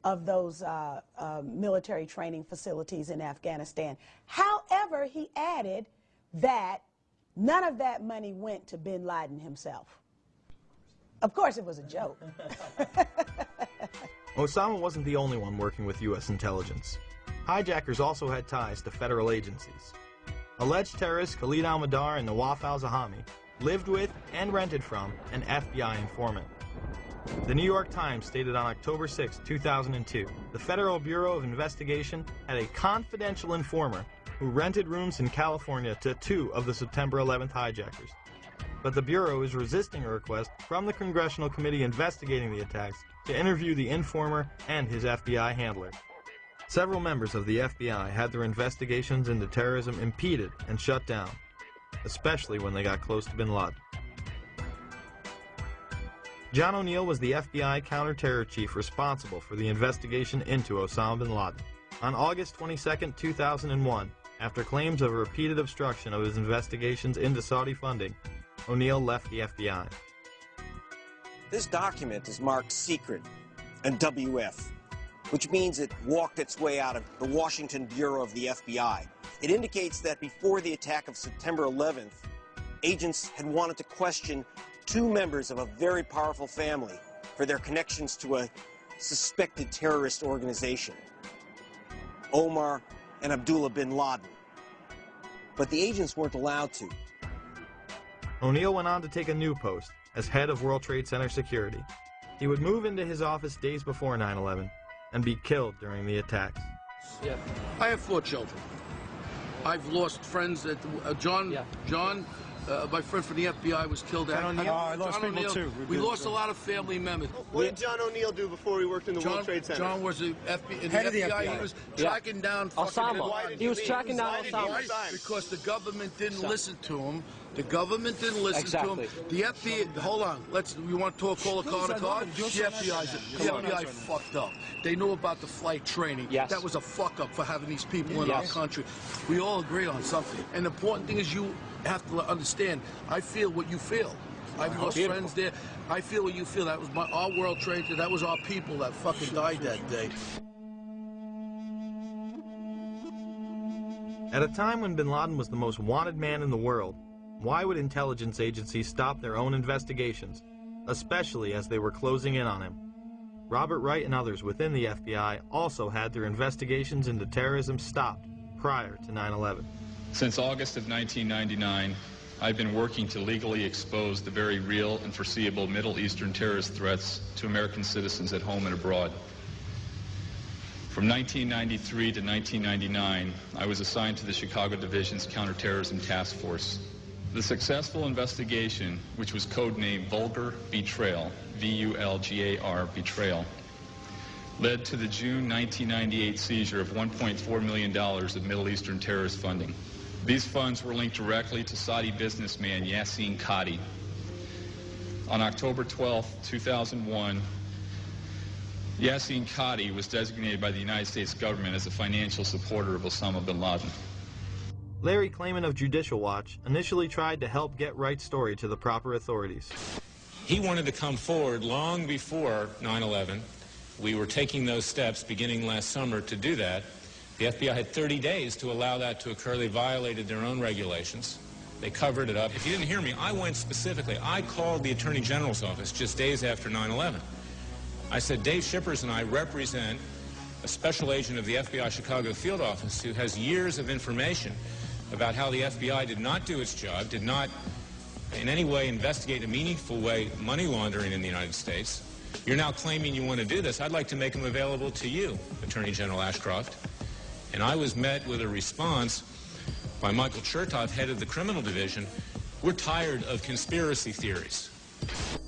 of those military training facilities in Afghanistan. However, he added that none of that money went to bin Laden himself. Of course, it was a joke. Osama wasn't the only one working with U.S. intelligence. Hijackers also had ties to federal agencies. Alleged terrorists Khalid al-Mihdhar and Nawaf al-Zahami lived with and rented from an FBI informant. The New York Times stated on October 6, 2002, the Federal Bureau of Investigation had a confidential informer who rented rooms in California to 2 of the September 11th hijackers. But the Bureau is resisting a request from the Congressional Committee investigating the attacks to interview the informer and his FBI handler. Several members of the FBI had their investigations into terrorism impeded and shut down, especially when they got close to bin Laden. John O'Neill was the FBI counter-terror chief responsible for the investigation into Osama bin Laden. On August 22, 2001, after claims of repeated obstruction of his investigations into Saudi funding, O'Neill left the FBI. This document is marked secret and WF, which means it walked its way out of the Washington Bureau of the FBI. It indicates that before the attack of September 11th, agents had wanted to question 2 members of a very powerful family for their connections to a suspected terrorist organization, Omar and Abdullah bin Laden. But the agents weren't allowed to. O'Neill went on to take a new post as head of World Trade Center security. He would move into his office days before 9/11 and be killed during the attacks. Yeah. I have 4 children. I've lost friends that John, my friend from the FBI was killed. I lost people too. We lost a lot of family members. What did John O'Neill do before he worked in the World Trade Center? John was the head of the FBI. He was tracking down Osama. He was tracking down Osama. Because the government didn't listen to him. The government didn't listen to him. The FBI, hold on, we want to call a car to car? The FBI fucked up. They knew about the flight training. Yes. That was a fuck up for having these people in our country. We all agree on something. And the important thing is you have to understand, I feel what you feel. I've lost friends there. I feel what you feel. That was our World Trade Center. That was our people that fucking died that day. At a time when bin Laden was the most wanted man in the world, why would intelligence agencies stop their own investigations, especially as they were closing in on him? Robert Wright and others within the FBI also had their investigations into terrorism stopped prior to 9/11. Since August of 1999, I've been working to legally expose the very real and foreseeable Middle Eastern terrorist threats to American citizens at home and abroad. From 1993 to 1999, I was assigned to the Chicago Division's Counterterrorism Task Force. The successful investigation, which was codenamed Vulgar Betrayal, V-U-L-G-A-R, Betrayal, led to the June 1998 seizure of $1.4 million of Middle Eastern terrorist funding. These funds were linked directly to Saudi businessman Yassin Qadi. On October 12, 2001, Yassin Qadi was designated by the United States government as a financial supporter of Osama bin Laden. Larry Klayman of Judicial Watch initially tried to help get Wright's story to the proper authorities. He wanted to come forward long before 9/11. We were taking those steps beginning last summer to do that. The FBI had 30 days to allow that to occur. They violated their own regulations. They covered it up. If you didn't hear me, I went specifically. I called the Attorney General's office just days after 9/11. I said, Dave Shippers and I represent a special agent of the FBI Chicago field office who has years of information about how the FBI did not do its job, did not in any way investigate in a meaningful way money laundering in the United States. You're now claiming you want to do this. I'd like to make them available to you, Attorney General Ashcroft. And I was met with a response by Michael Chertoff, head of the criminal division. We're tired of conspiracy theories.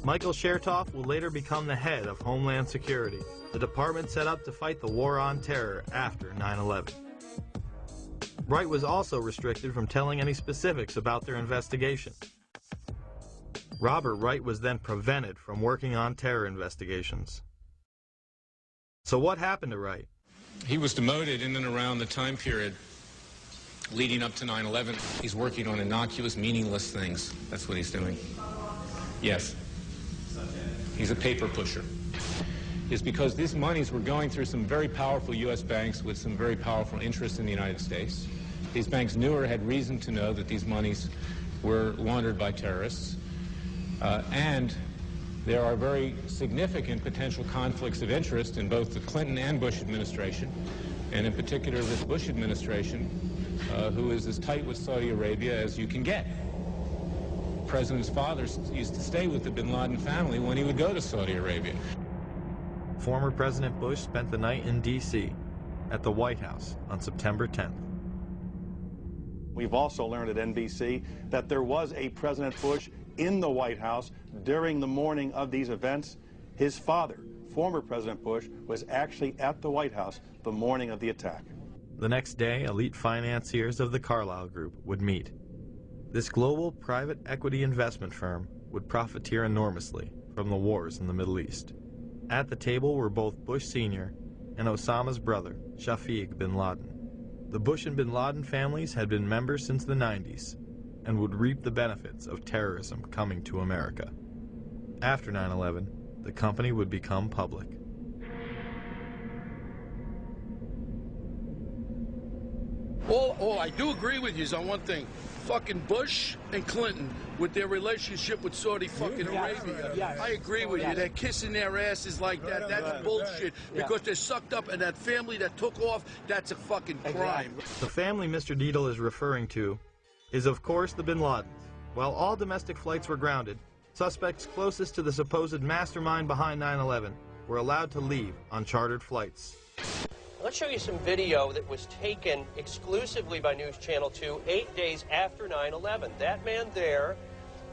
Michael Chertoff will later become the head of Homeland Security, the department set up to fight the war on terror after 9/11. Wright was also restricted from telling any specifics about their investigation. Robert Wright was then prevented from working on terror investigations. So what happened to Wright? He was demoted in and around the time period leading up to 9/11. He's working on innocuous, meaningless things. That's what he's doing. Yes. He's a paper pusher. is because these monies were going through some very powerful U.S. banks with some very powerful interests in the United States. These banks knew or had reason to know that these monies were laundered by terrorists. And there are very significant potential conflicts of interest in both the Clinton and Bush administration, and in particular this Bush administration, who is as tight with Saudi Arabia as you can get. The president's father used to stay with the bin Laden family when he would go to Saudi Arabia. Former President Bush spent the night in D.C. at the White House on September 10th. We've also learned at NBC that there was a President Bush in the White House during the morning of these events. His father, former President Bush, was actually at the White House the morning of the attack. The next day, elite financiers of the Carlyle Group would meet. This global private equity investment firm would profiteer enormously from the wars in the Middle East. At the table were both Bush Sr. and Osama's brother, Shafiq bin Laden. The Bush and bin Laden families had been members since the 90s and would reap the benefits of terrorism coming to America. After 9/11, the company would become public. All I do agree with you is on one thing. Fucking Bush and Clinton with their relationship with Saudi fucking Arabia. I agree with you. They're kissing their asses like that. That's bullshit. Because they're sucked up, and that family that took off, that's a fucking crime. The family Mr. Deedle is referring to is, of course, the bin Ladens. While all domestic flights were grounded, suspects closest to the supposed mastermind behind 9/11 were allowed to leave on chartered flights. Let's show you some video that was taken exclusively by News Channel 2 8 days after 9/11. That man there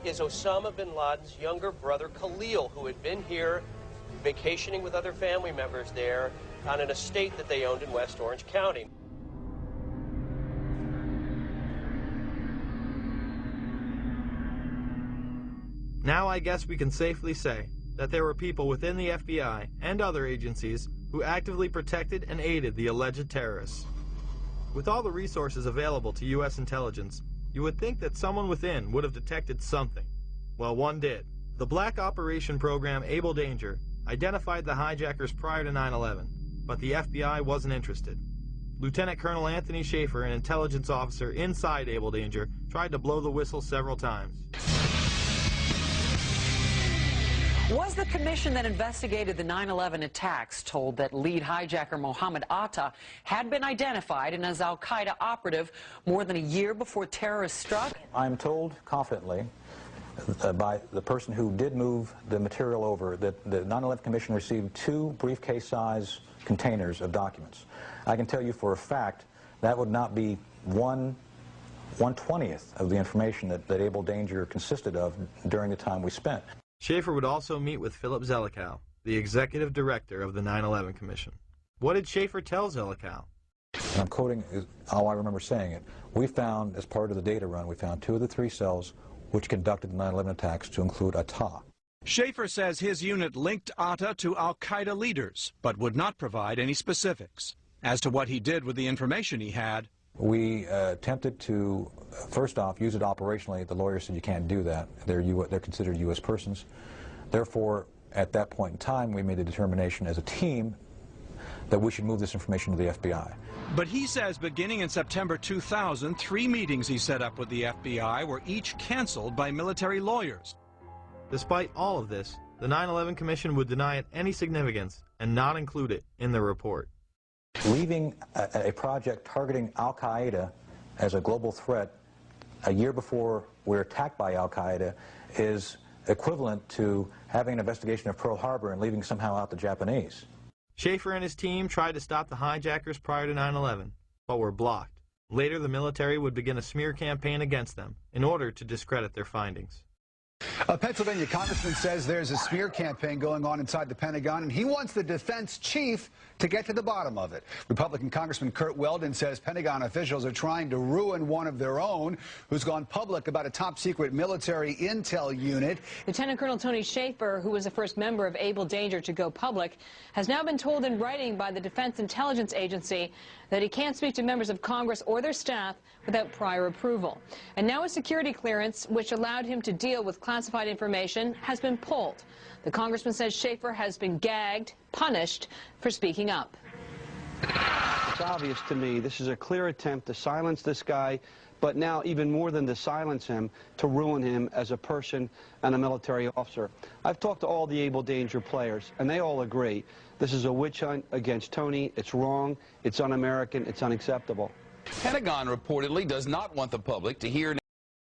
is Osama bin Laden's younger brother, Khalil, who had been here vacationing with other family members there on an estate that they owned in West Orange County. Now I guess we can safely say that there were people within the FBI and other agencies who actively protected and aided the alleged terrorists. With all the resources available to U.S. intelligence, you would think that someone within would have detected something. Well, one did. The Black Operation Program Able Danger identified the hijackers prior to 9/11, but the FBI wasn't interested. Lieutenant Colonel Anthony Schaefer, an intelligence officer inside Able Danger, tried to blow the whistle several times. Was the commission that investigated the 9/11 attacks told that lead hijacker Mohammed Atta had been identified and as al-Qaeda operative more than a year before terrorists struck? I'm told confidently by the person who did move the material over that the 9/11 commission received 2 briefcase-size containers of documents. I can tell you for a fact that would not be 1/20th of the information that Able Danger consisted of during the time we spent. Schaefer would also meet with Philip Zelikow, the executive director of the 9/11 Commission. What did Schaefer tell Zelikow? And I'm quoting how I remember saying it. We found, as part of the data run, we found 2 of the 3 cells which conducted the 9/11 attacks to include Atta. Schaefer says his unit linked Atta to al-Qaeda leaders, but would not provide any specifics. As to what he did with the information he had, we attempted to, first off, use it operationally. The lawyer said you can't do that. They're considered U.S. persons. Therefore, at that point in time, we made a determination as a team that we should move this information to the FBI. But he says beginning in September 2000, 3 meetings he set up with the FBI were each canceled by military lawyers. Despite all of this, the 9/11 Commission would deny it any significance and not include it in the report. Leaving a project targeting al-Qaeda as a global threat a year before we're attacked by al-Qaeda is equivalent to having an investigation of Pearl Harbor and leaving somehow out the Japanese. Schaefer and his team tried to stop the hijackers prior to 9/11, but were blocked. Later, the military would begin a smear campaign against them in order to discredit their findings. A Pennsylvania congressman says there's a smear campaign going on inside the Pentagon, and he wants the defense chief to get to the bottom of it. Republican Congressman Kurt Weldon says Pentagon officials are trying to ruin one of their own who's gone public about a top-secret military intel unit. Lieutenant Colonel Tony Schaefer, who was the first member of Able Danger to go public, has now been told in writing by the Defense Intelligence Agency that he can't speak to members of Congress or their staff without prior approval. And now a security clearance which allowed him to deal with classified information has been pulled. The congressman says Schaefer has been gagged, punished for speaking up. It's obvious to me this is a clear attempt to silence this guy, but now even more than to silence him, to ruin him as a person and a military officer. I've talked to all the Able Danger players, and they all agree this is a witch hunt against Tony. It's wrong, it's un-American, it's unacceptable. Pentagon reportedly does not want the public to hear